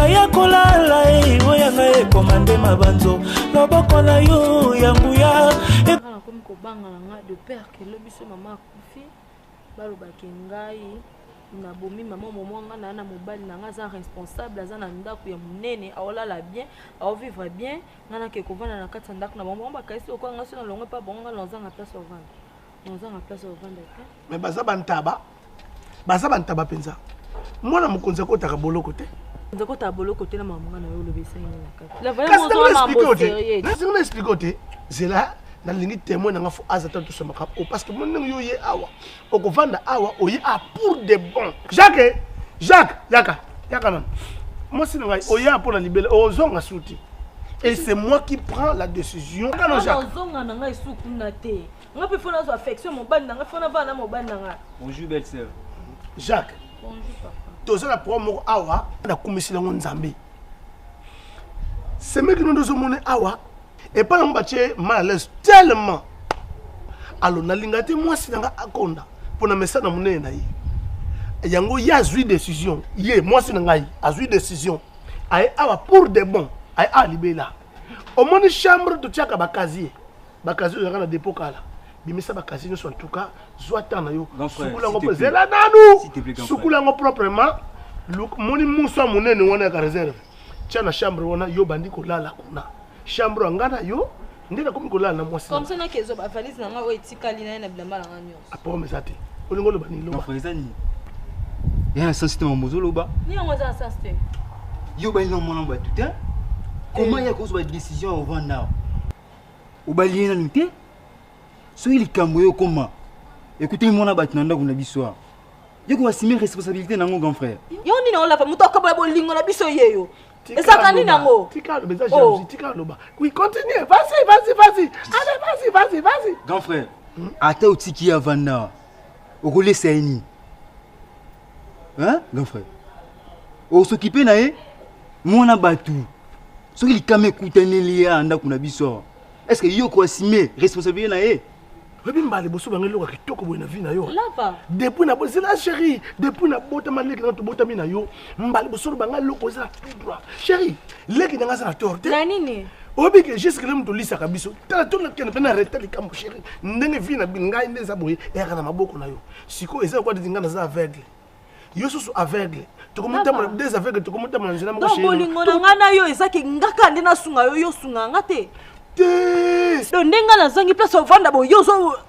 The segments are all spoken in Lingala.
naya kolala oya ngai komande mabanzo loboko na yo yanguya ana komi kobanga nga de père que lobiso mama akufi balobaki ngai na bomi maman momanga na mobali na nga za responsable aza na ndako ya munene aolala bien aovivre bien ngana ke kovanda na kati ndako na bongo bakaisi okwanga so na longo pa bongo ngana nzanga place au vendre nzanga place au vendre mais baza bantaba penza mwana mukonza kotaka boloko te nzako ta boloko te na mamunga na yo lobesa ni na kati la vraiment on va m'embosser na expliquer zela na lingi témoin na ngafu azata to soma ka parce que mon yo ye awa okovanda awa oye a pour de bon Jacques yaka non moi c'est ngai oya pour la libérer ozonga souti et c'est moi qui prends la décision quand Jacques ozonga na ngai suku na te nga pe fona zo affection mon bandi na nga fona va na mon bandi na nga bonjour belle sœur Jacques bonjour papa toza la promo awa na komisila nzambe c'est mec qui nous dozomone awa et pas on battre mal à l'aise tellement alors na lingate moi si nga akonda pour na message na monene na yi yango ya zui décision ye moi si nga a zui décision ay awa pour de bon ay a libela au moins chambre de tiaka bakazier ya na dépôt kala bimisa bakazier no en tout cas zoata na yo sukula ngo zela nanu sukula ngo proprement moni muso monene wana ka réserve tia na chambre wana yo bandi ko lala kuna chambre ngana yo ndeka komi ko lala na mwasi comme ça na kezo ba valise na nga o etikali na bilamba na nga nyonso apo mesati olingo lo bani lo ma frère zani ya sensité mon mozolo ba ni ngo za sensité yo ba ino mona ba tout comment ya ko so ba décision au vent now o ba liena nute so il kambo yo comment écoutez mon abat na ndako na biso yo ko assumer responsabilité nango grand frère yo ni na ola fa muto ko ba bolingo na biso yeyo eza nini nango tika le message jalousie tika lo ba oui continue vas-y allez vas-y grand frère ata utiki ya vanda okole saini hein grand frère o s'occuper na ye mona batu so il kame kutaneli ya ndako na biso est-ce que yo ko assumer responsabilité na ye Rebi mbali boso bangelo ka kitoko boy na vie na yo. Lava. Depuis na boso la chérie, depuis na bota maleki na to bota mina yo, mbali boso bangalo ko za tout droit. Chérie, leki nga za torte. Na nini? Obi ke juste que lemu to lisa kabiso. Tala to na kena pena arrêter li kambo chérie. Ndenge vie na binga ndeza boy e kana maboko na yo. Siko eza kwa dinga na za aveugle. Yo so aveugle. To komuta mo des aveugles to komuta mo njina mo chérie. Donc bolingo na ngana yo ezaki ngaka ndina sunga yo sunga ngate. Te ndenge na zangi place ovanda bo yo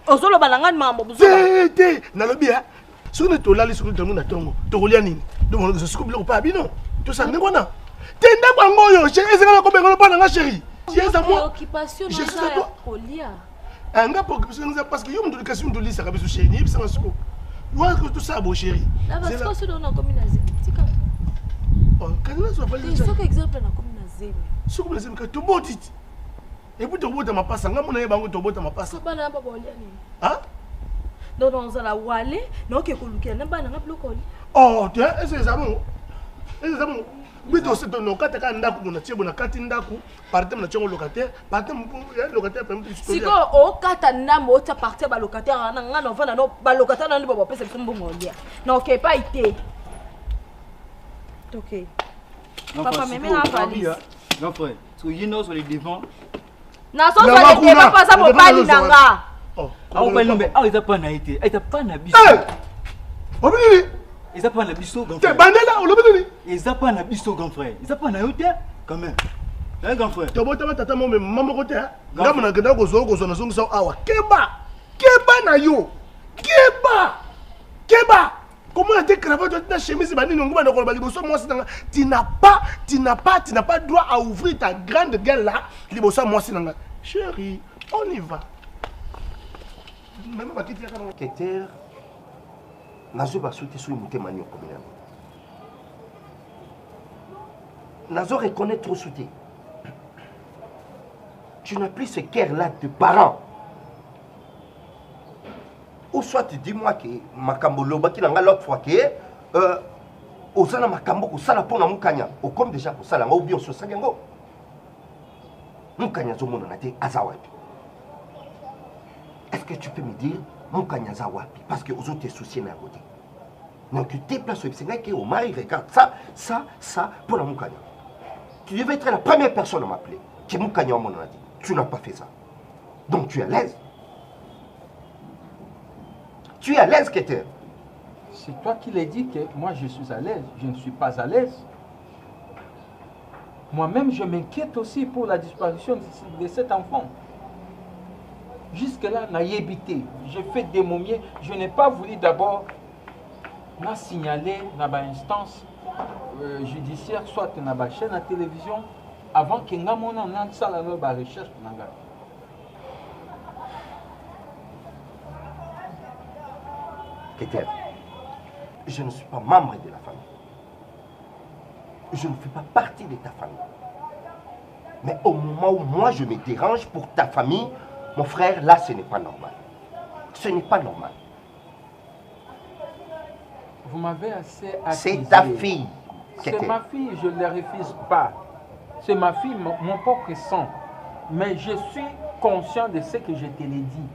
ozolo balangani mambo buzo te na lobi ha sone to lali soko tomo na tongo to kolia nini do mo soko biloko pa bino to sa ndeko na te ndeko ngo yo chérie ezaka ko bengo pa na nga chérie yesa moi occupation na za kolia anga occupation na parce que yo mdo kasi mdo lisa kabiso chérie ni bisa soko wa ko to sa bo chérie la parce que c'est dans la commune tika oh kana so fa c'est soko exemple na commune zeme soko na zeme ka to botiti et puis tu bois ma passe, nga mona yebango to bois ma passe. Bana ba bolia ni. Hein? Donc on za la wale, non ke kolukia na bana nga blokoli. Oh, tu es ça bon. C'est ça bon. Oui, donc c'est non kata ka ndaku mona tiebo na kati ndaku, partem na chongo locataire, partem locataire permet de siko o kata ndambo o ta partir ba locataire na nga no vana no ba locataire na ndibo pesa kumbo ngolia. Non ke pas été. OK. Papa même na valise. Non frère, so you know sur les devants. Na so so le débat pas ça pour bali nanga. Oh, on va nommer. Ah, ils a pas na été. Ils a pas na biso. Obili. Ils a pas na biso grand frère. T'es bandela, on l'obili. Ils a pas na biso grand frère. Ils a pas na yote quand même. Hein grand frère. Tu bota tata mo me maman côté hein. Ngam na kenda ko zo na zongo sa awa. Keba na yo. Keba. Comment on a dit cravate ta chemise bani ngoma na ko ba liboso moi sinanga tu n'as pas droit à ouvrir ta grande gueule là liboso moi sinanga chérie on y va même pas quitter kana Keter nazo ba sauter sur mutema ni okomela nazo reconnaître trop sauter tu n'as plus ce cœur là de parent. Ou soit dis-moi que makambo lobaki na nga l'autre fois que osana makambo ko sala pona mukanya o comme déjà ko sala nga ou bien so sagengo mukanya zo mona na te azawapi. Est-ce que tu peux me dire mukanya zawapi parce que aux autres soucier na côté Donc tu déplaces au Sénégal qui est au mari, regarde ça, pour la Moukanya. Tu devais être la première personne à m'appeler. Qui Moukanya, on a dit. Tu n'as pas fait ça. Donc tu es à l'aise. Tu es à l'aise, Keter. C'est toi qui l'as dit que moi je suis à l'aise. Je ne suis pas à l'aise. Moi-même, je m'inquiète aussi pour la disparition de cet enfant. Jusque-là, n'a évité. J'ai fait des momies. Je n'ai pas voulu d'abord m'a signalé dans l'instance judiciaire, soit dans la chaîne à télévision, avant que nous fassions la recherche. Keter, je ne suis pas membre de la famille. Je ne fais pas partie de ta famille. Mais au moment où moi je me dérange pour ta famille, mon frère, là, ce n'est pas normal. Ce n'est pas normal. Vous m'avez assez accusé. C'est ta fille. C'est ma fille, je ne la refuse pas. C'est ma fille, mon propre sang. Mais je suis conscient de ce que je te l'ai dit.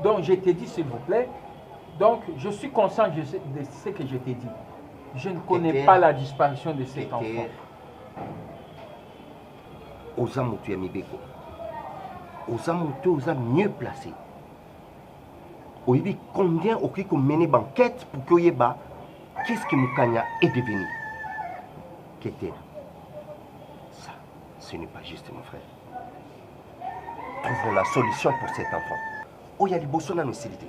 Donc, je t'ai dit, s'il vous plaît. Donc, je suis conscient de ce que je t'ai dit. Je ne connais pas la disparition de cet enfant. Osa Moutou Yamibeko. Osa Moutou, osa mieux placé. Oyebi combien au qui qu'on mène banquette pour que Oyeba, qu'est-ce que Moukanya est devenu? Keter. Ça, ce n'est pas juste, mon frère. Trouvons la solution pour cet enfant. Oya liboso na nosilité.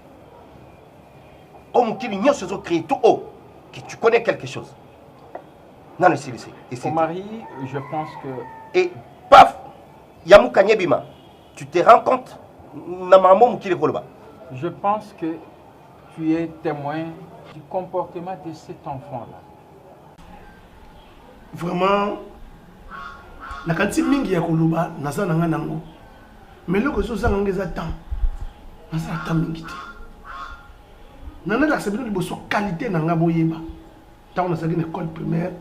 Oh Moukili, n'y a ce créé tout haut. Que tu connais quelque chose. Non, c'est Mon mari, je pense que... Et paf, Yamou Kanyebima, tu te rends compte? Je pense que tu es témoin du comportement de cet enfant-là. Vraiment, la quantité mingi ya koloba naza nanga nango. Mais le koso za ngeza temps. Naza temps mingi te. Nana la sebino liboso qualité nanga boyeba. Tant on a sa une école primaire,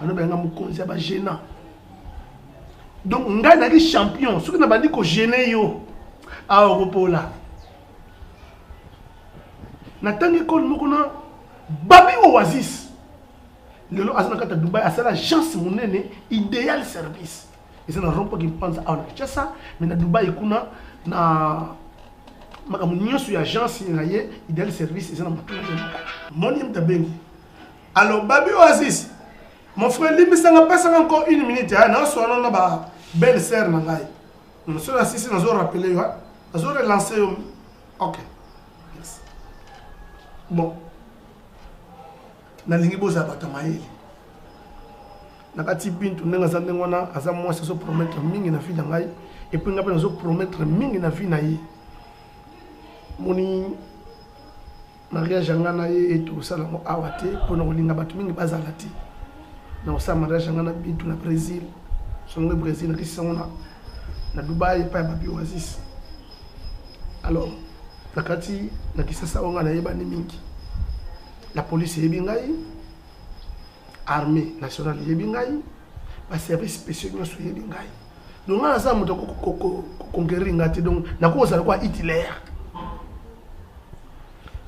on a benga mukonzi ba gênant. Donc ngai na ki champion, ce que na bandi ko gêner yo. A Europola. Na tangi école moko na babi oasis. Lelo azana kata Dubaï a la chance monene idéal service. Et c'est un rond qui pense à ça, mais na Dubaï kuna na makamunyo sur agence ngaye idéal service et c'est na monim de bengi. Alors babi oasis. Mon frère limbisanga pesa encore une minute ya na so na ba belle sœur na ngai. Nous sommes assis dans un rappelé yo. Nous avons relancé OK. Yes. Bon. Nalingi boza batamaeli nakati bintu ndenga za ndengwana aza mwasi so promettre mingi na vie na ngai et puis ngape nazo promettre mingi na vie na ye moni mariage ngana ye eto sala mo awate pona kolinga batu mingi bazala ti na osa mariage ngana bintu na Brésil songo Brésil na kisona na Dubaï pa babi oasis alors nakati na kisasa onga na yeba ni mingi. La police est bien, l'armée nationale est bien, les services spéciaux sont bien. Donc, on a ça, on a conquérir, donc, on a quoi quoi Hitler.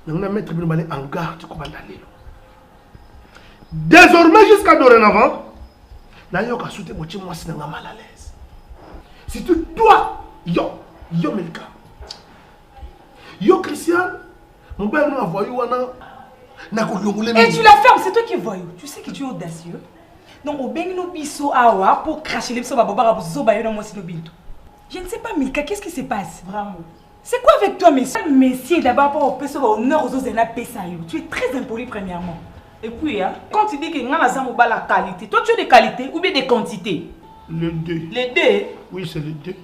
On a mettre en garde comme désormais, jusqu'à dorénavant, on a souhaité que moi, c'est mal à l'aise. C'est tout toi, yo Melka, yo Christian, mon père nous a envoyé et tu la fermes, c'est toi qui voyou. Tu sais que tu es audacieux. Donc, au Bengino Bisso Awa pour cracher les psaumes à Bobara pour Zobayo dans moi si bintou. Je ne sais pas, Milka, qu'est-ce qui se passe? Vraiment. C'est quoi avec toi, messieurs? Messieurs, d'abord pour au honneur aux autres et la Pessayo. Tu es très impoli, premièrement. Et puis, hein, quand tu dis que nous avons la qualité, toi tu as des qualités ou bien des quantités? Les deux. Les deux? Oui, c'est les deux.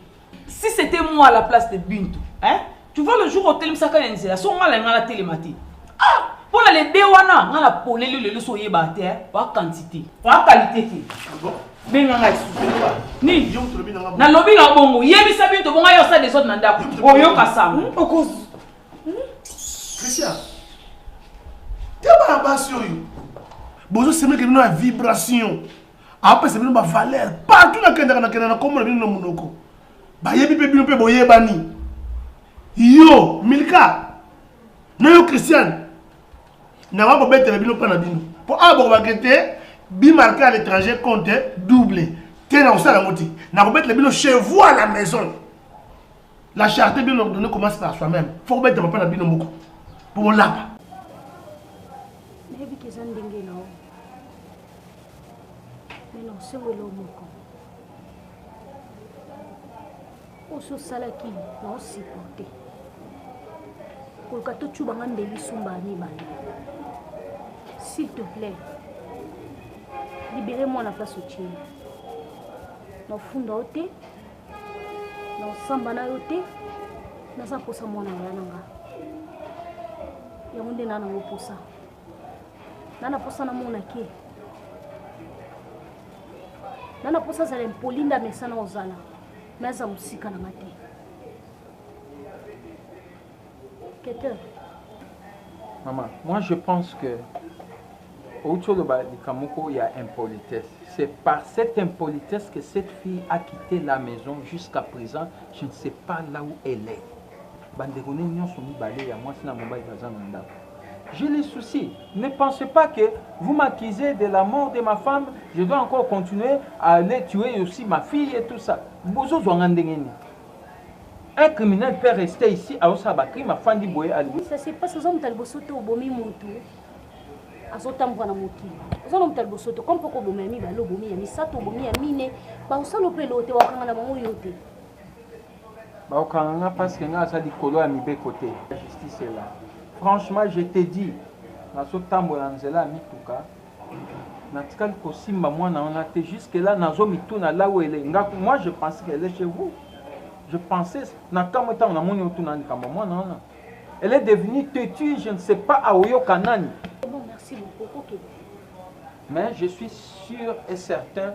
Si c'était moi à la place de Bintou, hein, tu vois le jour au télémsaka la son mal à la télématique. Ah! Pour les deux, on a polé le soye batté, pas quantité, pas qualité. Ben on a ni na lobby na bongo, yebi sabi to bonga yo sa des autres nanda. Oyo kasam. Oko. Christian. Tu as pas sur yo. Bozo c'est que nous a vibration. Après c'est nous ba valeur. Partout na kenda na comme le no monoko. Ba yebi pe bino pe boye bani. Yo, Milka. No yo Christian. n'a pas bête bino pas na bino pour avoir bakete bi marqué à l'étranger compte doublé t'es dans ça la moti n'a pas bête bino chez vous à la maison la charité bien ordonnée commence par soi-même faut bête pas na bino beaucoup pour là mais bi kezan ndenge na o mais non c'est welo moko o so salaki na o supporter pour que tout tu bangan de lisumba ni bani. S'il te plaît, libérez-moi la place au tien. Dans funda ote, dans sambana ote, dans sa posa mona yananga. Yamunde nana wo posa. Nana posa na mona ke. Nana posa za lempolinda mesana ozala. Meza musika na mate. Maman, moi je pense que autour de Kamoko, il y a impolitesse. C'est par cette impolitesse que cette fille a quitté la maison jusqu'à présent. Je ne sais pas là où elle est. J'ai les soucis. Ne pensez pas que vous m'accusez de la mort de ma femme. Je dois encore continuer à aller tuer aussi ma fille et tout ça. Un criminel peut rester ici à Osabakri, ma femme dit boye à lui. Ça c'est pas ce homme talbosoto au bomi mutu. Azotambo na muki. Ozono mtalbosoto comme poko bomi mi balo bomi ya misato bomi ya mine ba osalo pelote wakanga na bango yote. Ba okanga parce que nga ça di kolo ya mibe côté. La justice est là. Franchement, je te dis, na sotambo na nzela mituka. Na tikali kosimba mwana on a été jusque là nazo mituna là où elle est. Moi je pensais qu'elle est chez vous. Je pensais, elle est devenue têtue, je ne sais pas, à Oyo Kanani. Bon, merci beaucoup. Okay. Mais je suis sûr et certain,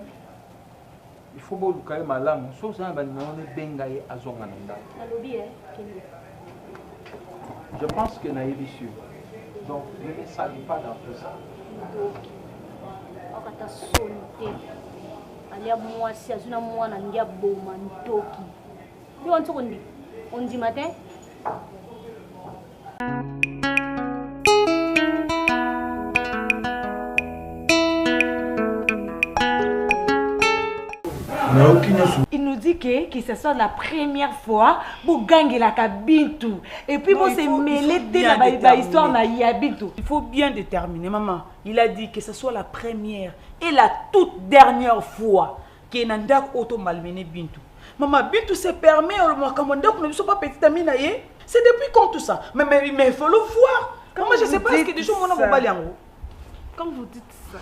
il faut que vous malam. Je pense que Naïvi sûr. Donc, ne salue pas dans tout ça. On dit matin. Il nous dit que ce soit la première fois pour gagner la Bintu. Et puis pour se mêler de la histoire na Yabitu. Il faut bien déterminer, maman. Il a dit que ce soit la première et la toute dernière fois que Nanda auto malmené Bintu. Maman, Bintu se permet, c'est pas petite amie. C'est depuis quand tout ça? Mais il faut le voir. Moi, je ne sais pas ce que des choses mon quand vous dites ça,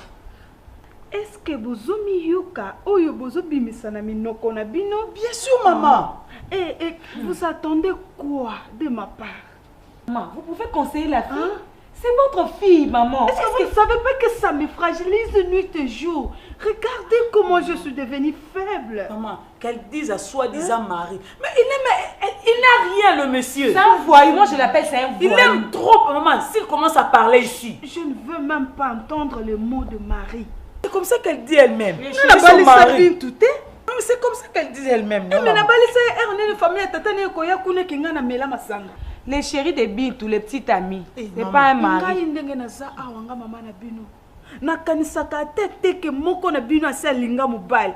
est-ce que vous avez yoka oyo bozo bimisana minoko na bino? Bien sûr, maman. Et vous attendez quoi de ma part? Maman, vous pouvez conseiller la fille? Hein? C'est votre fille, maman. Est-ce que vous ne savez pas que ça me fragilise nuit et jour? Regardez comment je suis devenue faible. Maman, qu'elle dise à soi-disant mari. Mais il n'a rien, le monsieur. C'est un voyou. Moi, je l'appelle, c'est un voyou. Il aime trop, maman, s'il commence à parler ici. Je ne veux même pas entendre le mot de mari. C'est comme ça qu'elle dit elle-même. C'est comme ça qu'elle dit elle-même. Les chéris de Bintu, les petits amis. C'est pas un mari.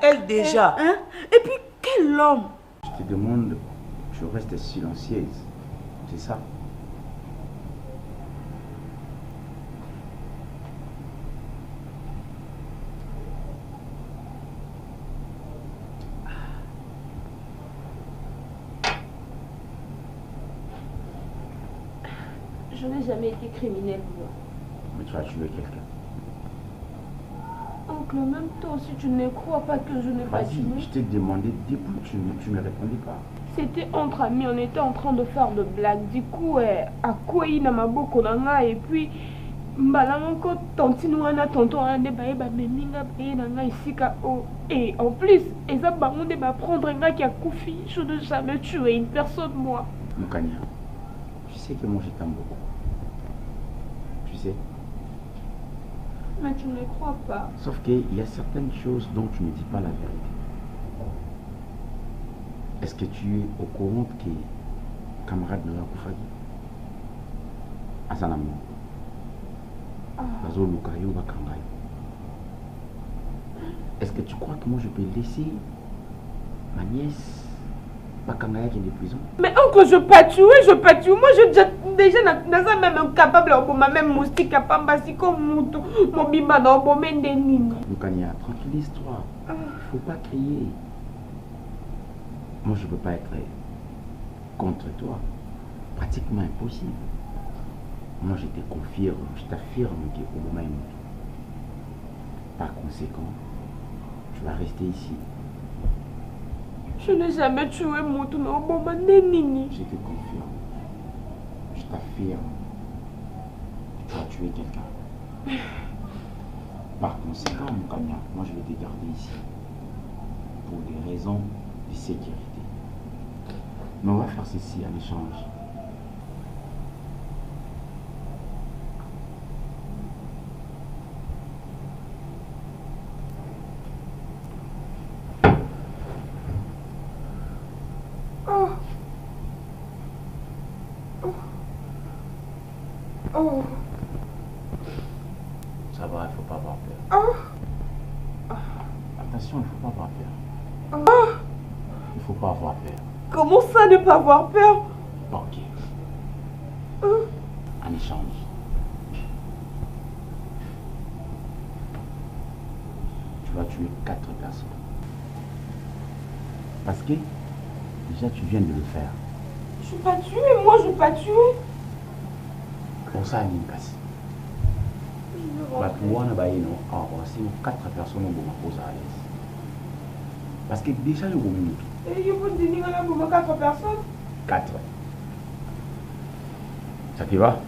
Elle déjà. Hein? Et puis, quel homme? Je te demande, je reste silencieuse. C'est ça? Je n'ai jamais été criminelle, moi. Mais tu as tué quelqu'un. Oncle, même toi aussi, tu ne crois pas que je n'ai pas tué. Je t'ai demandé depuis, tu ne répondais pas. C'était entre amis, on était en train de faire de blagues. Du coup, à quoi il n'a pas beaucoup d'anga et puis, encore tantine wana tonton ande bae ba meninga bae nanga ici ka o et en plus, eza bangonde ba prendre un gars qui a koufi, je ne jamais tué une personne moi. Mukanya, tu sais que moi je t'aime beaucoup. Tu sais. Mais tu ne le crois pas. Sauf qu'il y a certaines choses dont tu ne dis pas la vérité. Est-ce que tu es au courant que camarade de la Koufagi a son amour? Est-ce que tu crois que moi je peux laisser ma nièce Bakangaya qui est en prison? Mais oncle, je pas tué. Moi, je déjà même incapable de même moustique à Pambasi comme mon bimba dans mon mendénine. Lukania, tranquillise-toi. Il faut pas crier. Moi, je peux pas être contre toi. Pratiquement impossible. Moi, je te confirme, je t'affirme que au moment où, par conséquent, tu vas rester ici. Je n'ai jamais tué mon tout non bon nini. Je te confirme. Je t'affirme. Tu as tué quelqu'un. Par conséquent, mon camion, moi je vais te garder ici. Pour des raisons de sécurité. Mais on va faire ceci en échange. Ça va, il ne faut pas avoir peur. Attention, il ne faut pas avoir peur. Il ne faut pas avoir peur. Comment ça, ne pas avoir peur? Ok. En échange. Tu vas tuer 4 personnes. Parce que déjà tu viens de le faire. Je suis pas tué, moi je suis pas tué. Pour ça, il casse. Pour on a dit 4 personnes vont poser à l'aise. Parce que déjà le moment. Et il faut dire que 4 personnes? 4. Ça te va?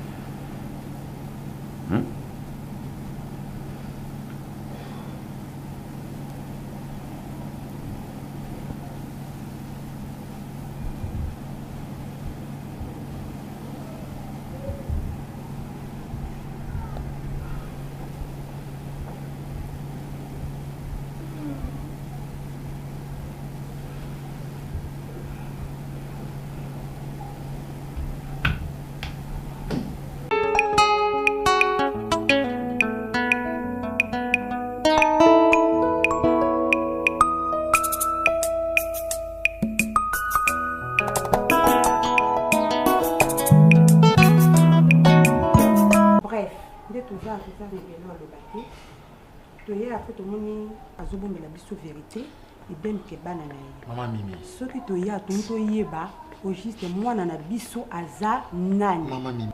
Maman Mimi. Ce qui te y a tonto yeba, au juste moi nana biso aza nani. Maman Mimi,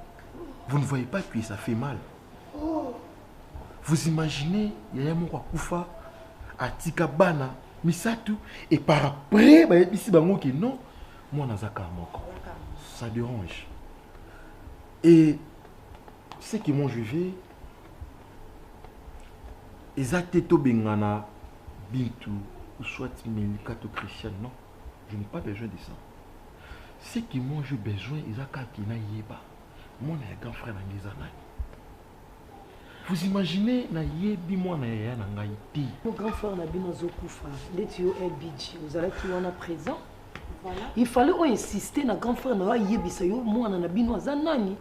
vous ne voyez pas que ça fait mal. Vous imaginez, il y a mon koufa, atika bana, misatu, et par après, bah ici bango qui non, moi nazaka moko. Ça dérange. Et ce que moi je vais, Ezateto bengana bintu ou soit Melikato Christian, non, je n'ai pas besoin de ça. Ce que moi j'ai besoin, Ezaka Kina Yeba, mon grand frère Nangezana. Vous imaginez, na yebi moi na yaya na ngaïti. Mon grand frère na bino zokufa, letio LBG, vous allez qui on a présent. Il fallait insister na grand frère na yebi sa yo moi na bino zanani.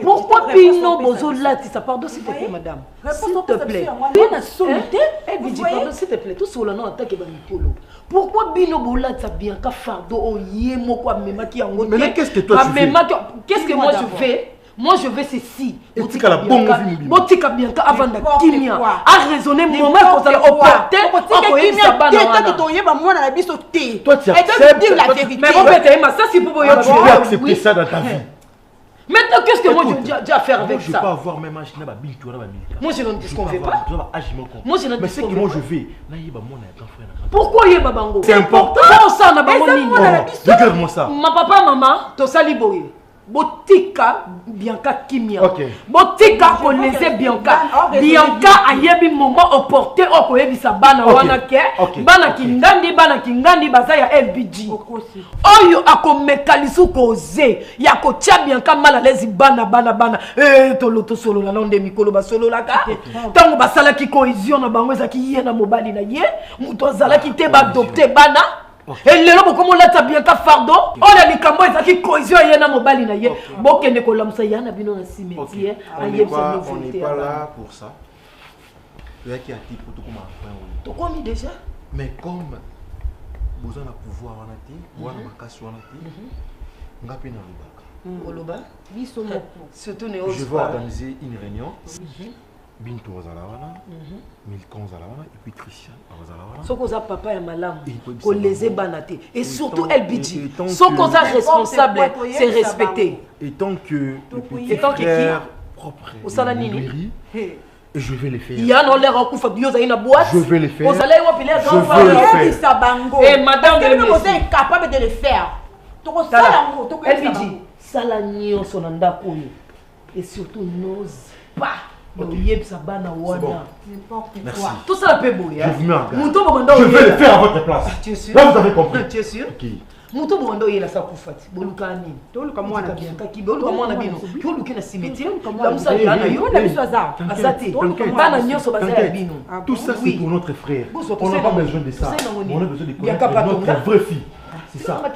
Pourquoi bino bozo lati ça pardon s'il te plaît madame. S'il te plaît. Bina solité LBG pardon s'il te plaît tout sur le nom attaque ba mikolo. Pourquoi bino bolati ça bien ka fardo o yé moko mema ki yango. Mais qu'est-ce que toi tu fais? Qu'est-ce que moi je fais? Moi je vais ceci. Botika la bonne vie. Botika bien avant de kimia. A raisonner moment quand ça le opporter. Botika kimia tête de toyer ba moi na biso té. Toi tu acceptes dire la vérité. Mais mon père ça c'est pour tu peux accepter ça dans ta vie. Maintenant qu'est-ce que moi j'ai à faire avec ça? Je ne peux pas avoir même âge na ba bintu na ba milika. Moi je ne disconviens pas. Moi je ne mais c'est que moi je vais na yeba mon grand frère. Pourquoi yeba bango? C'est important. Ça na bango nini? Regarde-moi ça. Ma papa maman to sali boye. Botika Bianca Kimia. Botika connaissait Bianca. Bianca a yebi moment opporté au koyebi sa bana wana ke. Bana kingandi baza ya LBG. Oyo akomekalisu koze. Ya ko tia Bianca mal à l'aise bana. Toloto solo la londe mikolo ba solo la ka. Tango basala ki cohésion na bango ezaki ye na mobali na ye. Muto azala ki te ba adopter bana. Et lelo bokomo lata bien ka fardo. On a likambo ezaki cohésion yena mobali na ye. Bokende ko lamsa yana bino na cimetière. On n'est pas là pour ça. Tu as qui a dit pour tout comment tu commis déjà. Mais comme vous avez un pouvoir en ati, vous avez un casse en ati, on a peine à Oloba. Surtout ne je vais organiser une réunion. Bintou Zalawana, Milton Zalawana et puis Christian Zalawana. Sokoza papa et malam, qu'on les ait banatés. Et surtout El Bidji. Sokoza responsable, c'est respecté. Et tant que le petit frère propre et je vais les faire. Il y a non l'air en coup Fabio dans une boîte. Je vais les faire. Vous allez voir les grands frères. Et madame vous êtes capable de le faire. El Bidji, Salanio sonanda koyo. Et surtout n'ose pas. Merci. Tout ça la paix bouille. Je vous mets en garde. Je vais le faire à votre place. Tu es sûr? Là vous avez compris. Tu es sûr? Qui? Muto bondo yela sa kufati. Boluka nini? Toluka mwana bien kaki. Boluka mwana bino. Toluka na cimetière. La musa yana yo na biso azar. Azati. Bana nyonso bazala bino. Tout ça c'est pour notre frère. On n'a pas besoin de ça. On a besoin de connaître notre vraie fille. C'est ça. Ah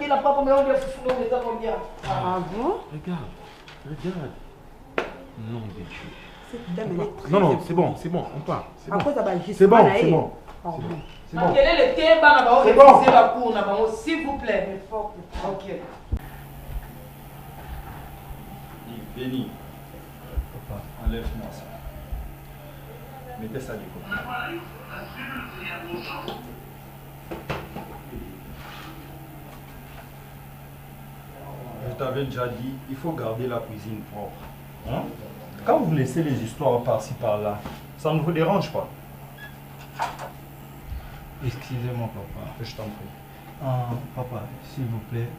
bon? Regarde. Non, bien sûr. Non, c'est bon, on part. C'est bon. C'est bon. C'est bon. Quel est le thème dans la cour, s'il vous plaît. Ok. Béni. Papa, enlève-moi ça. Mettez ça de côté. Je t'avais déjà dit, il faut garder la cuisine propre. Hein? Quand vous laissez les histoires par-ci par-là, ça ne vous dérange pas? Excusez-moi, papa. Je t'en prie. Papa, s'il vous plaît.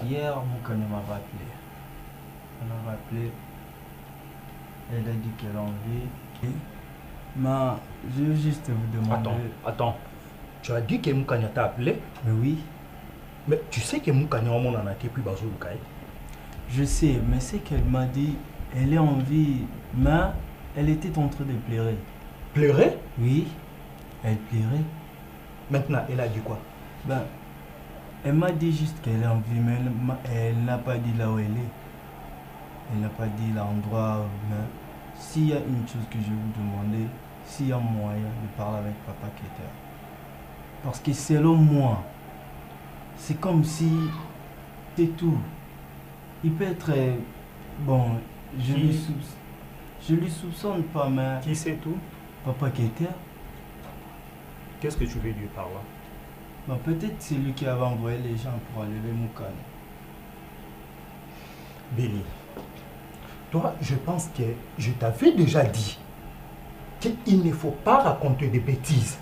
Hier, Moukane m'avait appelé. Elle m'avait appelé. Elle a dit qu'elle a envie. Mais je veux juste vous demander... Attends. Tu as dit que Moukane t'a appelé? Mais oui. Mais tu sais que Moukane a mon anaké puis Bazou Lukaï? Je sais, mais c'est qu'elle m'a dit... Elle est en vie, mais elle était en train de pleurer. Pleurer? Oui, elle pleurait. Maintenant, elle a dit quoi? Ben, elle m'a dit juste qu'elle est en vie, mais elle n'a pas dit là où elle est. Elle n'a pas dit l'endroit. Mais s'il y a une chose que je vais vous demander, s'il y a moyen de parler avec Papa Keter. Parce que selon moi, c'est comme si c'est tout. Il peut être... Bon... Je lui soupçonne pas, mais... Qui c'est tout? Papa Keter. Qu'est-ce que tu veux dire par là? Bah, peut-être c'est lui qui avait envoyé les gens pour enlever Moukane. Béni, toi, je pense que je t'avais déjà dit qu'il ne faut pas raconter des bêtises.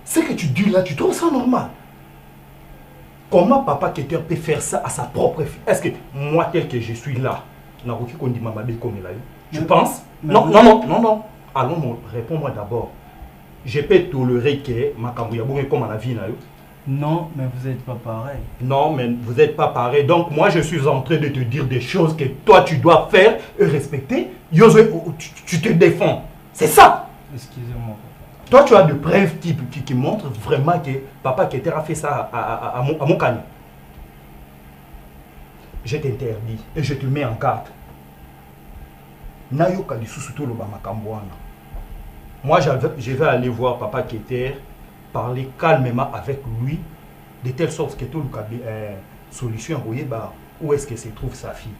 Ce que tu dis là, tu trouves ça normal? Comment Papa Keter peut faire ça à sa propre fille? Est-ce que moi, tel que je suis là, tu penses? Non. Allons, réponds-moi d'abord. Je peux tolérer que ma cambouille comme à la vie. Non, mais vous n'êtes pas pareil. Non, mais vous n'êtes pas pareil. Donc moi, je suis en train de te dire des choses que toi, tu dois faire et respecter. Tu te défends. C'est ça. Excusez-moi. Toi, tu as des preuves qui montrent vraiment que Papa Keter a fait ça à Moukane. Je t'interdis et je te mets en garde. Moi, je vais aller voir Papa Keter, parler calmement avec lui, de telle sorte que tout le solution où est-ce que se trouve sa fille.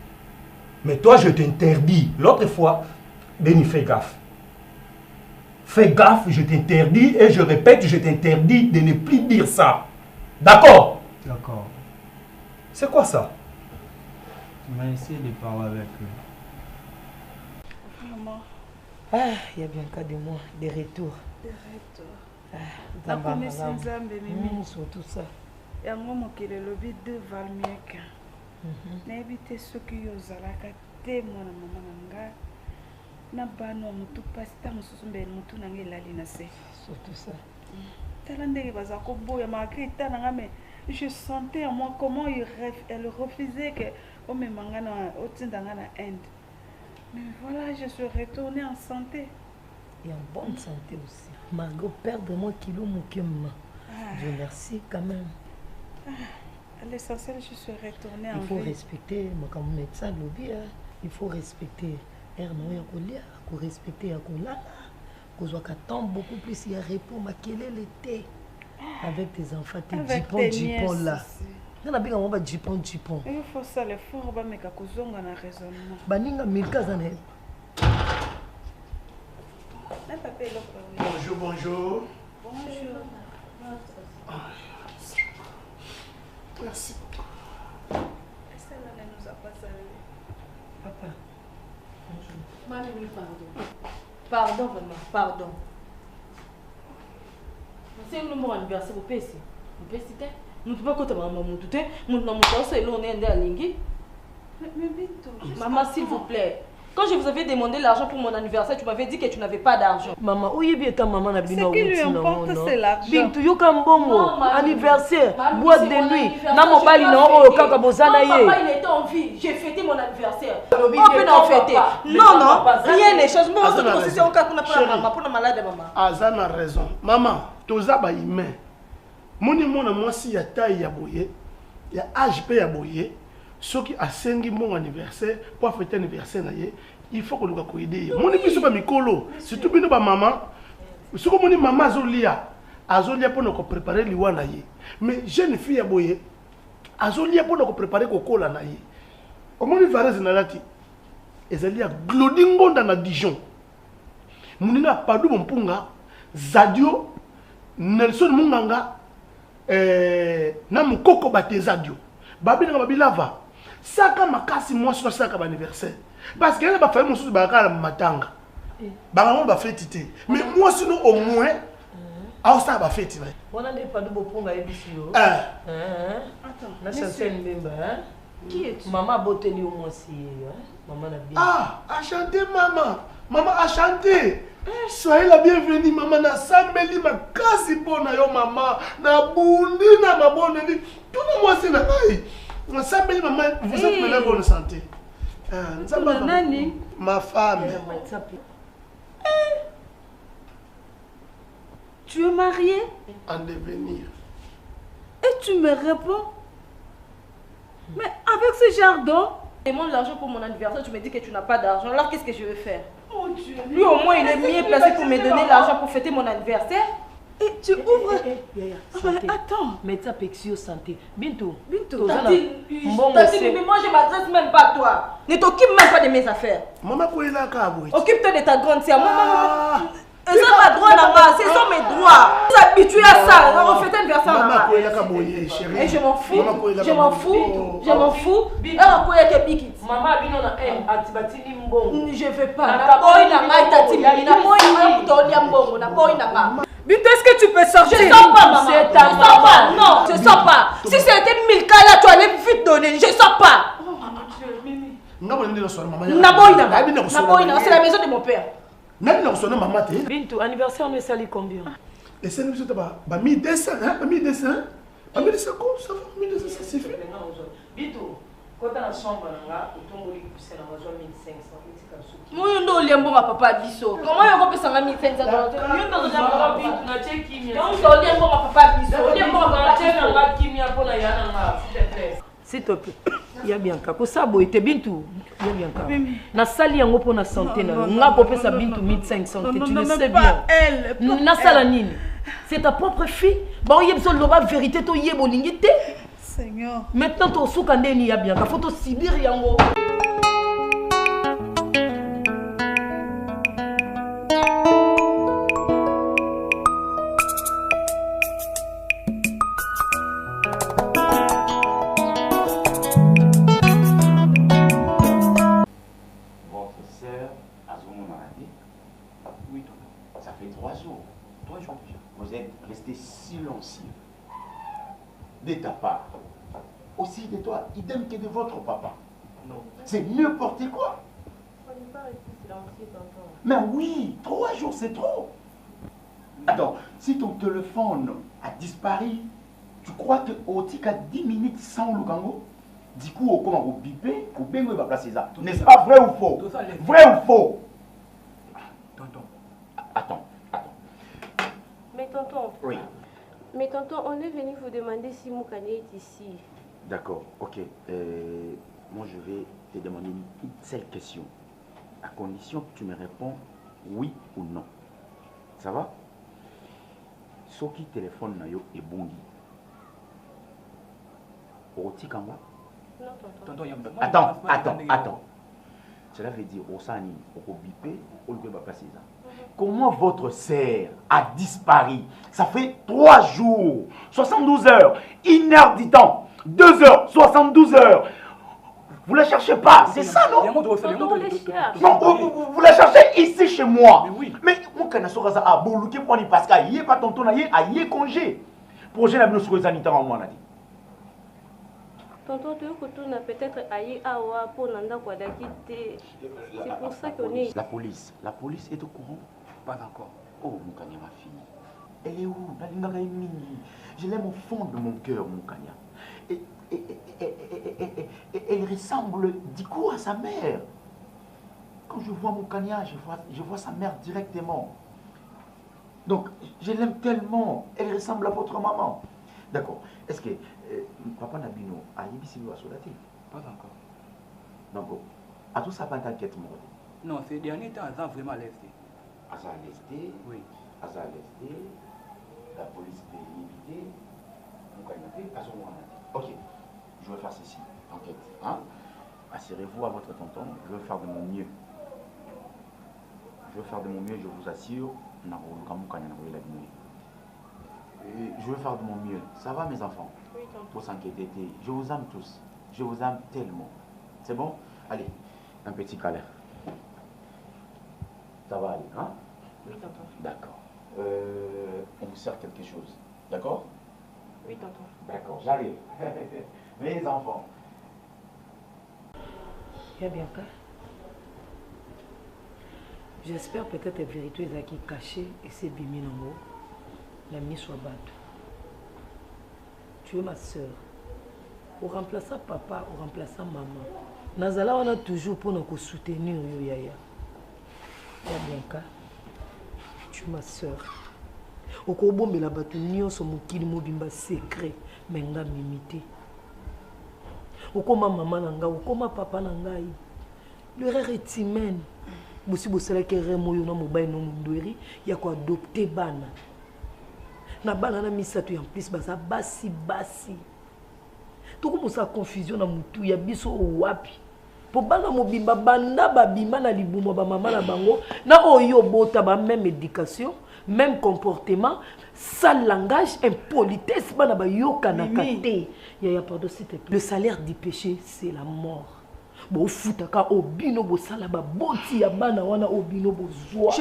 Mais toi, je t'interdis. L'autre fois, Béni, fais gaffe. Fais gaffe, je t'interdis et je répète, je t'interdis de ne plus dire ça. D'accord? D'accord. C'est quoi ça? Mais essayez de parler avec lui. Maman. Ah, il y a bien cas de moi, des retours. Des retours. Ah, surtout ça. Et moi, mokele lobi de Valmieka. N'habite ceux qui osent la carte, moi, maman, na bano mutu pasta mususumbe mutu nange lali na se. Surtout ça. Talande bazako boya malgré tananga mais je sentais en moi comment elle refusait que au même mangana au tindanga na Inde. Mais voilà, je suis retournée en santé. Et en bonne santé aussi. Malgré perdre moi kilo mukema. Dieu merci quand même. L'essentiel, je suis retournée en Il faut vie. respecter, comme médecin lobby, il faut respecter. Erno ya kolia, ko respecter ya kolala. Kozwa temps beaucoup plus il y a repos makelele te. Avec tes enfants, tes jipons là. Il y a un jipon. Il faut ça l'effort, mais que kozonga na raisonnement. Baninga milka zane. Bonjour, bonjour. Bonjour. Merci. Celle-là ne nous a pas salué. Papa. Mamie, pardon. Pardon, vraiment, pardon. C'est le moment anniversaire au PC. Au PC, nous ne pouvons pas maman moutouté. Nous n'avons pas ça et l'on est à Lingui. Mais Bintou, maman, s'il vous plaît. Quand je vous avais demandé l'argent pour mon anniversaire, tu m'avais dit que tu n'avais pas d'argent. Maman, où est bien ta maman n'a Ce qui lui importe, c'est l'argent. Bintou, yo kambongo, anniversaire, boîte de nuit. Na mobali na o kaka bozana ye. Papa, il était en vie. J'ai fêté mon anniversaire. On peut en fêter. Non, rien n'est chose. Moi, je pense que c'est encore pour la malade maman. Azana a raison. Maman, toza ba humain. Moni mona mwasi ya taille ya boye, ya âge pe ya boye. Ceux qui a 5 mon anniversaire pour fêter anniversaire il faut que nous aider. Mon épouse pas mikolo, surtout bino ba maman. Ce que mon maman azolia pour nous préparer liwana ye. Mais jeune fille aboye azolia pour nous préparer kokola na ye. Au moins varese na lati. Ezali a glodingo dans la Dijon. Munina padu mpunga Zadio Nelson Munganga na mukoko bate Zadio. Babina babilava. Saka makasi moi sur saka anniversaire parce que elle va faire mon sous bakala matanga bango ba fête mais moi sinon au moins ah ça va fête on a des pas de boponga ebisio attends na chancel mbemba qui est maman boteli au moins si maman na bien a chanter maman a chanter soyez la bienvenue maman na sambeli makasi pona yo maman na bundi na maboneli tout le monde c'est na ai na sambeli maman vous êtes maintenant bonne santé Nani? Ma femme. Tu es mariée? En devenir. Et tu me réponds? Mais avec ce genre d'homme? Demande l'argent pour mon anniversaire, tu me dis que tu n'as pas d'argent. Alors qu'est-ce que je vais faire? Oh Dieu. Lui au moins il est mieux placé pour me donner l'argent pour fêter mon anniversaire. Et tu ouvres. Attends. Médecin Pexio santé. Bintou. Tati, mais moi je m'adresse même pas à toi. Ne t'occupe même pas de mes affaires. Maman, quoi est là, Kaboué? Occupe-toi de ta grande sœur. Maman. Et ça, ma droit là-bas, ce sont mes droits. Tu es habitué à ça. On refait un anniversaire là-bas. Maman, quoi est là, Kaboué, chérie? Et je m'en fous. Je m'en fous. Je m'en fous. Alors, quoi est-ce que Bikit? Maman, bino na atibatini mbongo. Je veux pas. Na boy na mai tati. Na boy na kutolia mbongo. Na boy na ma. Bintou, est-ce que tu peux sortir? Je sors pas, maman. Je sors pas. Non, je sors pas. Si c'était 1000 cas là, tu allais vite donner. Je sors pas. C'est la maison de mon père. Bintou, anniversaire ne sali combien? Et c'est nous qui avons 1200, hein? 1200, hein? 1200, ça va, 1200, ça suffit. Bintou, quand tu as la chambre, tu as 1500. Moi, je ne sais pas papa biso. Comment il va faire 1500? Je ne sais pas. S'il te plaît, il y a bien qu'à ça, boité Bintou. Il y a bien qu'à. Na sali yango pour na santé na. Nga kopé sa Bintou 1500. Tu le sais bien. Na salanine. C'est ta propre fille. Bon, il y a besoin de la vérité, to yé bolingité. Seigneur. Maintenant, tu as il y a bien qu'à. Faut te subir yango. Vous êtes resté silencieux. De ta part. Aussi de toi, idem que de votre papa. Non. C'est n'importe quoi. On n'est pas resté silencieux, tonton. Mais oui, 3 jours, c'est trop. Attends, si ton téléphone a disparu, tu crois que Oti a 10 minutes sans Lugango? Du coup, au comment vous bipez, au bengo va placer ça. N'est-ce pas vrai ou faux? Vrai ou faux? Tonton. Attends. Mais tonton, oui. Mais tonton, on est venu vous demander si Moukane est ici. D'accord, ok. Moi, je vais te demander une seule question. À condition que tu me réponds oui ou non. Ça va? Ce qui téléphone nayo est bon. Attends. Cela veut dire au Sani, au bipé, au lieu de passer ça. Comment votre sœur a disparu? Ça fait 3 jours, 72 heures, 1 heure du temps, 2 heures, 72 heures. Vous la cherchez pas, c'est ça, non? Non, vous la cherchez ici chez moi. Mais mon canasson a boulouké pour parce qu'il n'y a pas tonton, il y a congé. Projet la sur les sanitaires en moi, Tonton, tu as peut-être aïe awa pour Nanda Kwadakite. C'est pour ça qu'on est. La police est au courant? Pas encore. Oh, Moukania, ma fille. Elle est où? Je l'aime au fond de mon cœur, Moukania. Elle ressemble du coup à sa mère. Quand je vois Moukania, je vois sa mère directement. Donc, je l'aime tellement. Elle ressemble à votre maman. D'accord. Est-ce que Papa Nabino a yébissé à Solati? Pas encore. Donc, à tout ça, pas d'enquête, non, ces derniers temps, ils ont vraiment lesté. Asa lesté? Oui. Asa lesté, la police peut éviter. Ok, je vais faire ceci, enquête. Hein? Assurez-vous à votre tonton, je vais faire de mon mieux. Je vous assure. Je vais faire de mon mieux. Ça va, mes enfants? Oui, tonton. Pour s'inquiéter. Je vous aime tous. Je vous aime tellement. C'est bon? Allez, un petit câlin. Ça va aller, hein? Oui, tonton. D'accord. On vous sert quelque chose. D'accord? Oui, tonton. D'accord, j'arrive. Mes enfants. Ya bien cas. J'espère peut-être la vérité est cachée et c'est bimi nango. La mise soit batte. Tu es ma soeur. Au remplaçant papa, au remplaçant maman. Nazala on a toujours pour nous soutenir yaya. Ya bien cas. Tu es ma soeur. Au kobombe la bato nyonso mokili mobimba secret menga mimité. Okoma maman nanga, okoma papa nanga. L'erreur est humaine. Bosi bosala ke remo yo na mobile no mundweri ya ko adopter bana. Na bana na misato en plus baza basi. Toko mosa confusion na mutu ya biso wapi. Po bana mobimba banda babima na libumo ba mama na bango na oyo bota ba même éducation, même comportement, sale langage, impolitesse bana ba yoka na kate. Ya pardon s'il te plaît. Le salaire du péché c'est la mort. Je ne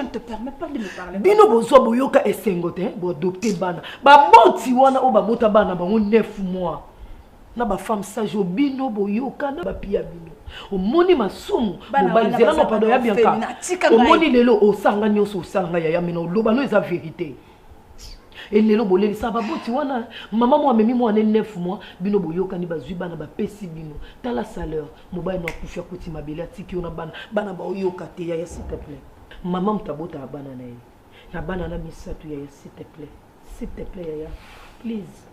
te permets pas de me parler. Bino bozwa boyoka esengote bo adopter bana. Ba boti wana o ba bota bana ba 9 mois. Na ba femme sage bino boyoka na ba pia bino. Omoni masumu bobalzela no pardon ya bianka. Omoni lelo osanga nyoso osanga ya mena loba no eza vérité. Et lelo boleli sa ba boti wana maman moi memi moi 9 mois bino boyoka ni bazwi bana ba pesi bino tala salaire mobile no kufia kuti mabele atiki ona bana ba oyoka te ya s'il te plaît maman mtabota bana na ye ya bana na misato ya s'il te plaît ya please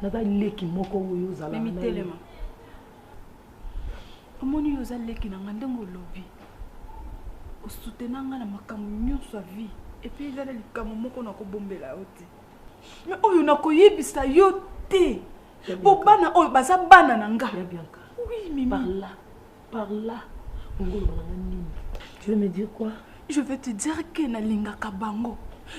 nada leki moko oyo zala na telema omoni yo za leki na ngandengo lobi o soutenanga na makambo nyonso vie. Et puis il y a des camomos qu'on a bombé là aussi. Mais oh, on a koyebisa yo te. Bo bana oh baza bana nanga. Oui, Mimi. Par là. Tu veux me dire quoi? Je vais te dire que na linga kabango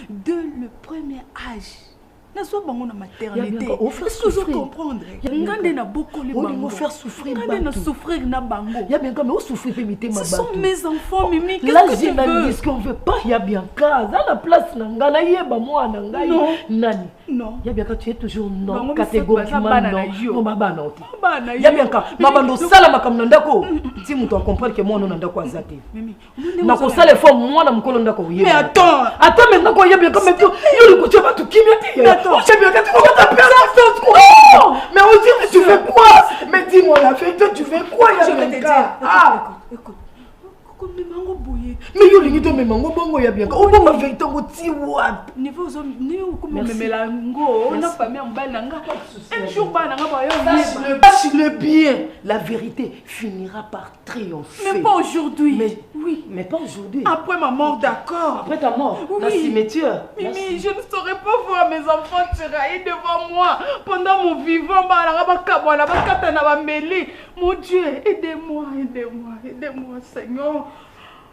de le premier âge. Na so bango na maternité. Est-ce que je comprendre? Ngande na beaucoup les bango. On faire souffrir ngande na souffrir na bango. Ya bien comme on souffrir pémité ma Ce sont mes enfants Mimi. Qu'est-ce que tu veux? Ce qu'on veut pas ya bien cas. Za la place na ngana yeba moi na ngai. Nani? Non. Ya bien quand tu es toujours non catégoriquement non. Non baba na oti. Ya bien quand mabando sala makam ndako. Si muto a comprendre que moi non ndako azate. Mimi. Na ko sala fo moi na mukolo ndako yeba. Mais attends maintenant ko ya bien comme yo le ko tu kimia. J'ai bien que tu vas t'appeler quoi? Mais aussi tu fais quoi? Mais dis-moi la vérité, tu fais quoi? Je vais te dire. Écoute. Comme mango bouillé. Mais yo lingi to mango bongo ya bien. O bongo vérité ngo ti wap. Niveau zo niveau comme memela ngo. On a pas mis en bas nanga. Un jour ba nanga ba yo. Sache-le bien, la vérité finira par triompher. Mais pas aujourd'hui. Mais oui, mais pas aujourd'hui. Après ma mort, d'accord. Après ta mort, la cimetière. Mimi, je ne saurais pas voir mes enfants tiraillés devant moi pendant mon vivant. Ba nanga ba kabwana ba katana ba meli. Mon Dieu, aidez-moi, aidez-moi, aidez-moi, Seigneur.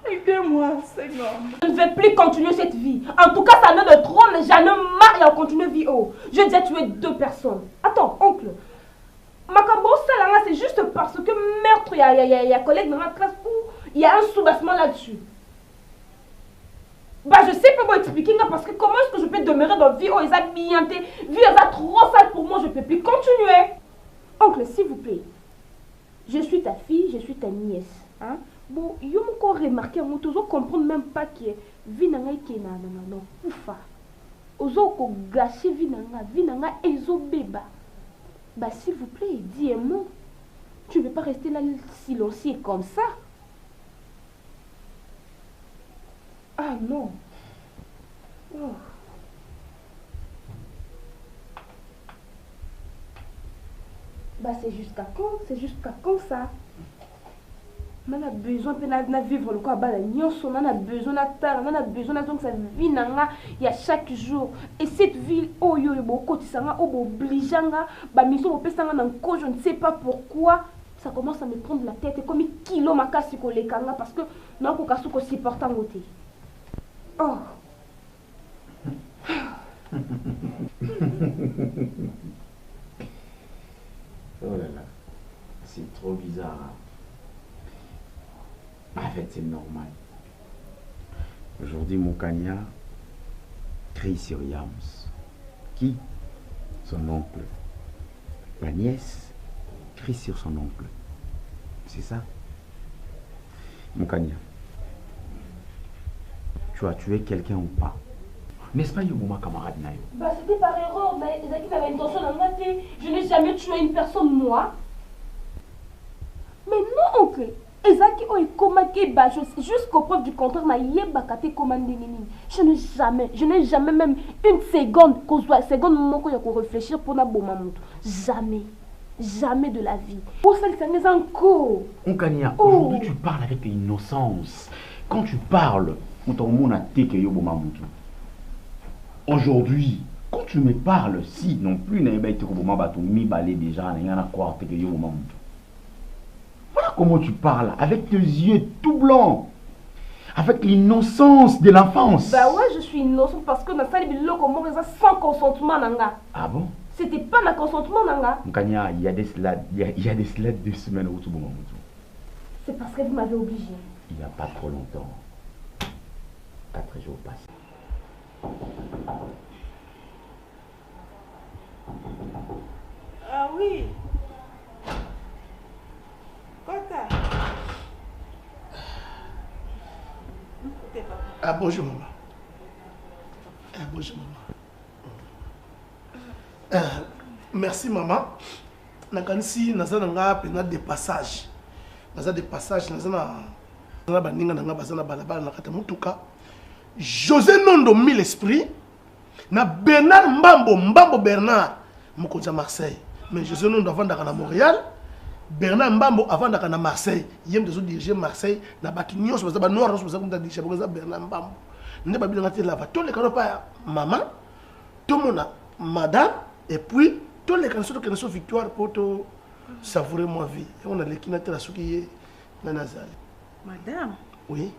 Aidez-moi, Seigneur. Je ne vais plus continuer cette vie. En tout cas, ça n'a de trop, mais j'en ai marre et on continue vie. Oh, je déjà tué 2 personnes. Attends, oncle. Makambo Salanga, c'est juste parce que meurtre, il y a collègue dans ma classe où il y a un sous-bassement là-dessus. Bah, je sais pas vous expliquer parce que comment est-ce que je peux demeurer dans vie où ils ont bien vie, ils ont trop sale pour moi, je peux plus continuer. Oncle, s'il vous plaît. Je suis ta fille, je suis ta nièce. Hein? Bon, yo me ko remarqué, on ne comprend même pas que vie nanga qui na non poufa. Ozo ko gâcher vie nanga ezo beba. Bah s'il vous plaît, dis un mot. Tu ne veux pas rester là silencieux comme ça. Ah non. Oh. Bah c'est jusqu'à quand? C'est jusqu'à quand ça? On a besoin de vivre le quoi? On a besoin d'attendre, on a besoin de sa vie il y a chaque jour. Et cette vie, oh yo beaucoup tu sanga obligeanga, bah mission au pesanga nan ko je ne sais pas pourquoi. Ça commence à me prendre la tête et comme un kilo makasi ko lekanga parce que non ko kasu ko supportant côté. Oh. Oh là là, c'est trop bizarre. En fait, c'est normal. Aujourd'hui, Moukania crie sur Yams. Qui? Son oncle. La nièce crie sur son oncle. C'est ça? Moukania, tu as tué quelqu'un ou pas? N'est-ce pas Yobouma camarade Nayo? Bah c'était par erreur, mais Zaki avait intention d'en mater. Je n'ai jamais tué une personne, moi. Mais non, oncle. Ezaki o ekomaki ba jusqu'au preuve du contraire na yebakate commande nini. Je n'ai jamais même une seconde moko ya ko réfléchir pour na boma mutu. Jamais de la vie. Pour celle qui est encore. Onkania, aujourd'hui tu parles avec innocence. Quand tu parles, on t'a que yoboma mutu. Aujourd'hui, quand tu me parles, si non plus na yeba boma batu mi balé déjà na yana croire que yoboma mutu. Voilà comment tu parles, avec tes yeux tout blancs, avec l'innocence de l'enfance. Bah ouais, je suis innocente parce que dans salle bilo comme sans consentement nanga. Ah bon? C'était pas le consentement nanga. Mkanya, il y a des slides de semaines au tout moment. C'est parce que vous m'avez obligé. Il n'y a pas trop longtemps. 4 jours passés. Ah oui. Kota. Ah bonjour maman. Bonjour maman. Merci maman. Nakanisi nazana nga pena de passage. Naza de passage nazana baninga nanga bazana balabala nakata mutuka. José Nondo mille esprit na Bernard Mbambo Bernard mokonza Marseille. Mais José Nondo avant d'arriver à Montréal. Bernard Mbambo avant d'aller à Marseille, il aime diriger Marseille, na batignon sur ba noir sur comme diriger Bernard Mbambo. Ne pas bien là-bas. Tous les canaux pas maman, tout le monde madame et puis tous les canaux qui sont victoire pour te savourer ma vie. Et on a les kinata la souki na Nazal. Madame. Oui.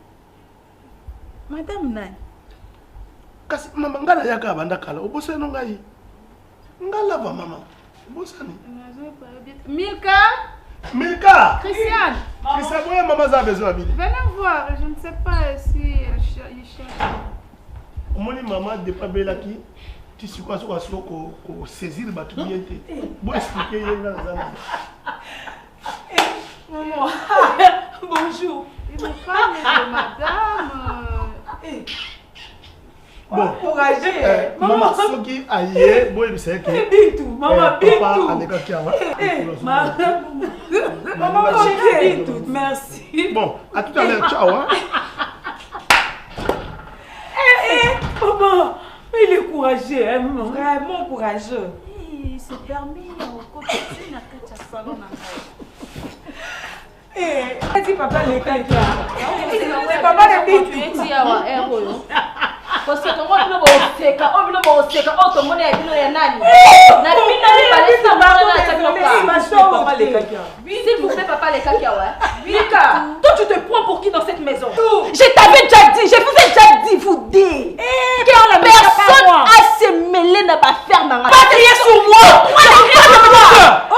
Madame nani? Kasi maman ngala yaka banda kala. Obosa no ngai. Ngala va maman. Bosani. Milka! Christiane! Christiane, maman a besoin de venez voir, je ne sais pas si il cherche. Mon maman de pas belle qui tu sais quoi qu'on saisir le bateau bien bon expliquer maman. Bonjour. Il me parle de madame. Bon, encouragé. Maman, Soki aïe, moi il sait que. Bintou, maman Bintou. Maman Bintou, merci. Bon, à tout à l'heure, ciao. Maman, il est courageux, hein, vraiment courageux. Il se permet au côté de la salon. Dis papa les caca. C'est papa les Bintou. Parce que quand on va seka, on va seka, on te monnaie à dire ya nani. Na bina ni balé ça va na papa les caca. S'il vous plaît papa les caca ouais. Vika, toi tu te prends pour qui dans cette maison? Je t'avais déjà dit, je vous ai déjà dit vous dire. Personne à se mêler n'a pas faire dans la. Pas crier sur moi.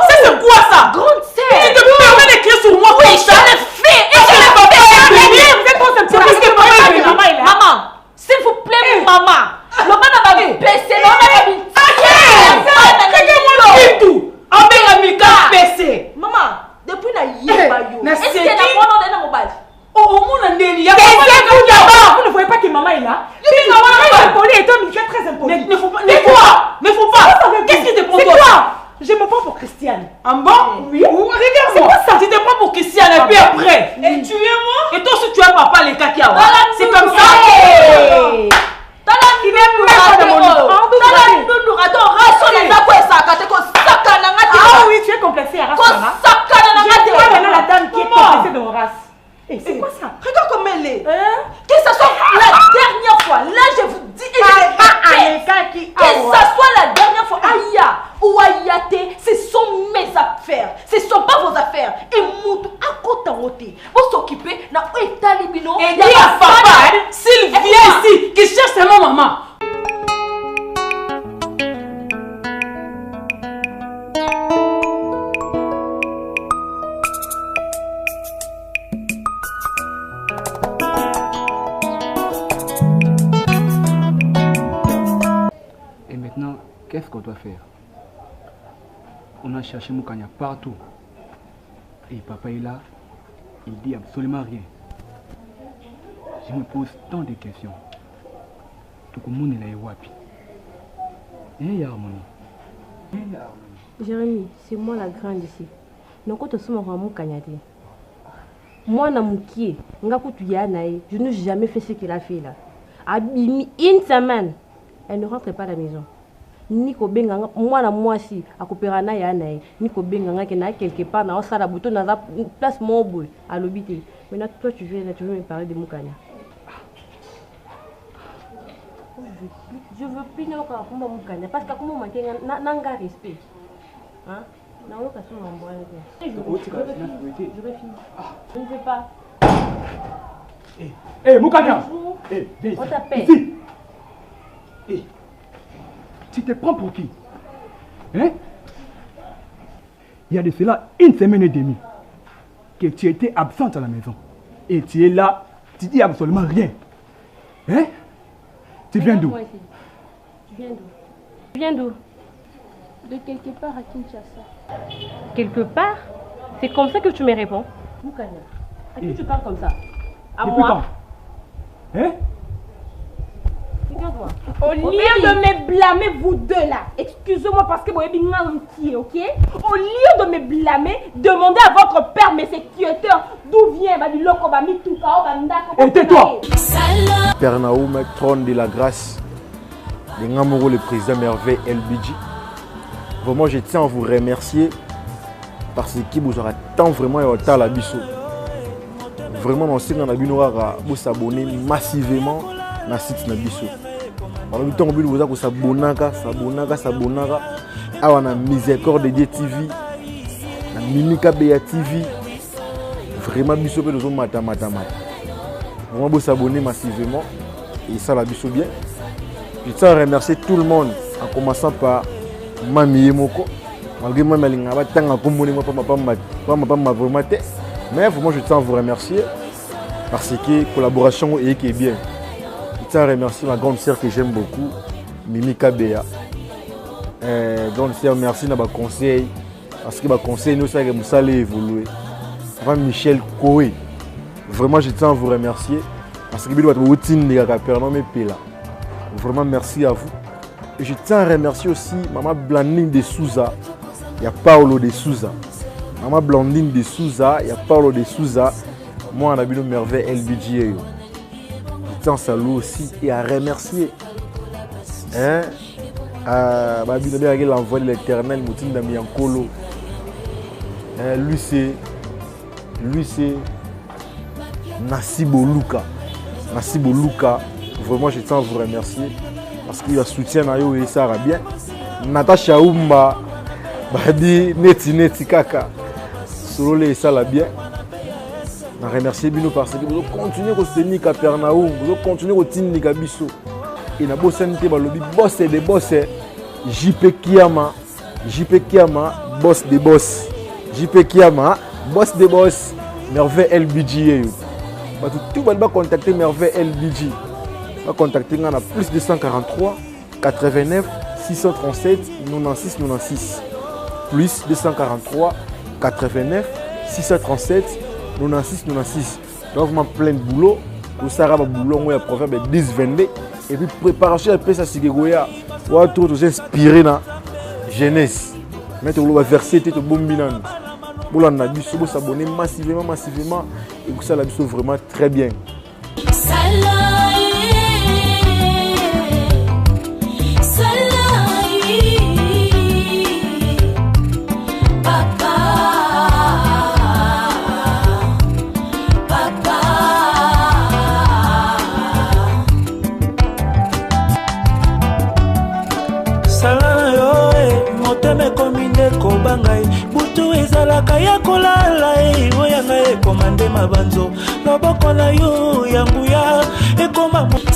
C'est quoi ça? Grande sœur. Tu te permets de crier sur moi? Oui, je l'ai fait. Et je l'ai pas fait. Vous êtes pas ça parce que maman est là. Maman. S'il vous plaît, maman. Le man n'a pas baissé, le man n'a pas baissé. Maman, depuis la yébayo. Est-ce que la maman dans mon bal? Oh, mon Andélia. Vous ne voyez pas que maman est là? Très impoli et toi, Mika, très impoli. Ne faut pas. Ne faut pas. Qu'est-ce qui te prend? C'est quoi? Je me prends pour Christiane. En bon? Oui. Regarde-moi. C'est quoi ça? Je te prends pour Christiane et puis après. Et tu es moi? Et toi aussi tu es papa les caca. C'est comme ça. Il est même pas de mon nom. Ah oui, tu es complexé à race. Maintenant la dame qui est complexée de race. C'est quoi ça? Regarde comme elle est. Que ce soit la dernière fois, là je vous dis, que ce soit la dernière fois, Aya ou Ayate, ce sont mes affaires. Ce ne sont pas vos affaires. Et Moutou, à côté de côté, vous s'occupez d'un état libino. Et dis à papa, s'il vient ici, qu'il cherche seulement maman. Qu'est-ce qu'on doit faire? On a cherché Moukanya partout. Et papa est là, il dit absolument rien. Je me pose tant de questions. Tout le monde est là, wapi. Et harmonie. Jérémy, c'est moi la grande ici. Donc quand tu es Moukanya, moi na Moukié, je n'ai jamais fait ce qu'il a fait là. Abimi une semaine, elle ne rentre pas à la maison. Niko benga moi na moi si akopera na ya nae niko benga ke na quelque part na osala bouton na place mobo à l'obité. Maintenant toi tu veux me parler de Moukanya. Je veux plus na ko kuma Moukanya parce que comment manquer nanga respect. Hein? Na on ka so m'envoyer. Je vais finir. Je ne veux pas. Eh Moukanya. On t'appelle. Tu te prends pour qui? Hein? Il y a de cela une semaine et demie que tu étais absente à la maison. Et tu es là, tu dis absolument rien. Hein? Tu viens d'où? Tu viens d'où? Tu viens d'où? De quelque part à Kinshasa. Quelque part? C'est comme ça que tu me réponds? Moukanya, à qui tu parles comme ça? À moi? Hein? Regarde-moi. Au lieu de me blâmer, vous deux là, excusez-moi parce que vous avez bien entier, ok? Au lieu de me blâmer, demandez à votre père, mais c'est tuteur, d'où vient Et tais-toi! Père Naoum, trône de la grâce, de Ngamouro, le président merveille LBG. Vraiment, je tiens à vous remercier parce que vous aurez tant vraiment à la biso. Vraiment, on sait qu'on a vous s'abonner massivement à la site Nabiso. On a vu que vous avez s'abonner, à la Miséricorde de Dieu TV, la Mimika Béa TV. Vraiment, biso peut nous mata. Vraiment, vous s'abonner massivement et ça la biso bien. Je tiens à remercier tout le monde, en commençant par Mami Yemoko. Malgré moi, je ne sais pas mais vraiment, je tiens à vous remercier parce que la collaboration est bien. Je tiens à remercier ma grande sœur que j'aime beaucoup, Mimika Béa. Grande sœur, merci de vos conseils parce que vos conseils nous savons que nous allons évoluer. Michel Koé, vraiment, je tiens à vous remercier parce que vous avez routine de la Père Nommé Pela. Vraiment merci à vous. Et je tiens à remercier aussi Maman Blandine de Souza. Il y a Paolo de Souza. Maman Blandine de Souza, il y a Paolo de Souza. Moi, on a vu le merveille LBG. Je tiens à saluer aussi et à remercier. Hein? L'envoi de l'éternel, Moutin Damiankolo. Lui, c'est Nassibo Luka. Nassibo Luka. Vraiment, je tiens à vous remercier. Parce qu'il a soutien à eux et ça va bien. Natacha Oumba, Badi, Neti Kaka. Solo et ça va bien. Je remercie Bino parce que vous continuez à soutenir Capernaum, vous continuez à soutenir Kabiso. Et na bossante balobi boss des boss. JP Kiyama, boss des boss. JP Kiyama, boss des boss. Merveille LBG. Tout le monde va contacter Merveille LBG. Va contacter à plus de 143 89 637 96 96. Plus 243 89 637 96 96. Donc vraiment plein de boulot. Tout ça va boulot, on a proverbe 10 22. Et puis préparation à pesa sigegoya. On va tout inspirer na jeunesse. Mettre le verset te bombinan. Pour la biso s'abonner massivement et que ça la biso vraiment très bien. butu ezalaka ya kolala oyanga ekomande mabanzo loboko na yo ya nguya ekoma butu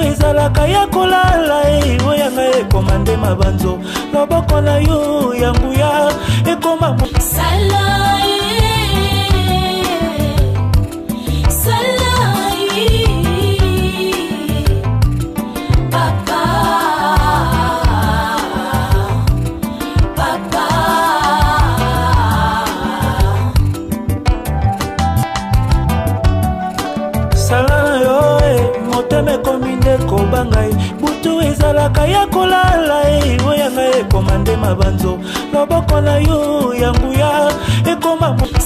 ezalaka ya kolala oyanga ekomande mabanzo loboko na yo ya nguya ekoma butu ezalaka ya kolala oyanga ekomande mabanzo loboko na yo ya nguya ekoma butu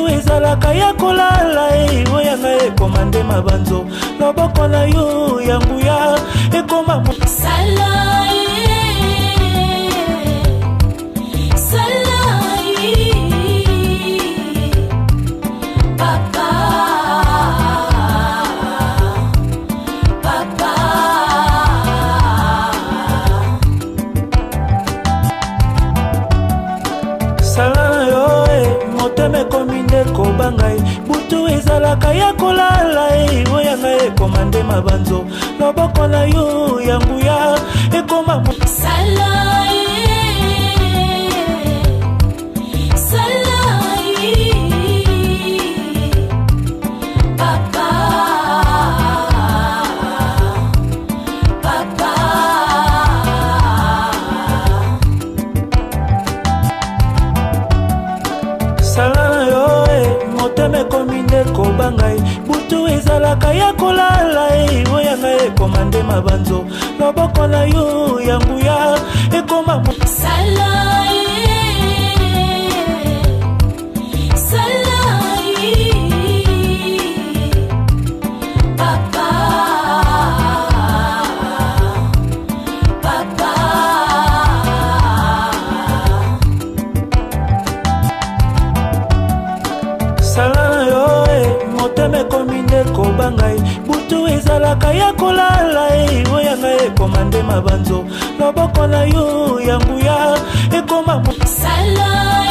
ezalaka ya kolala oyanga ekomande mabanzo loboko na yo ya nguya ekoma butu ezalaka ya kolala oyanga ekomande mabanzo loboko na yo ya nguya ekoma butu ezalaka ya kolala oyanga ekomande mabanzo loboko na yo ya nguya ekoma motema ekomi nde kobanga ye butu ezalaka ya kolala ye oyanga ekoma nde mabanzo loboko na yo ya nguya ekoma sala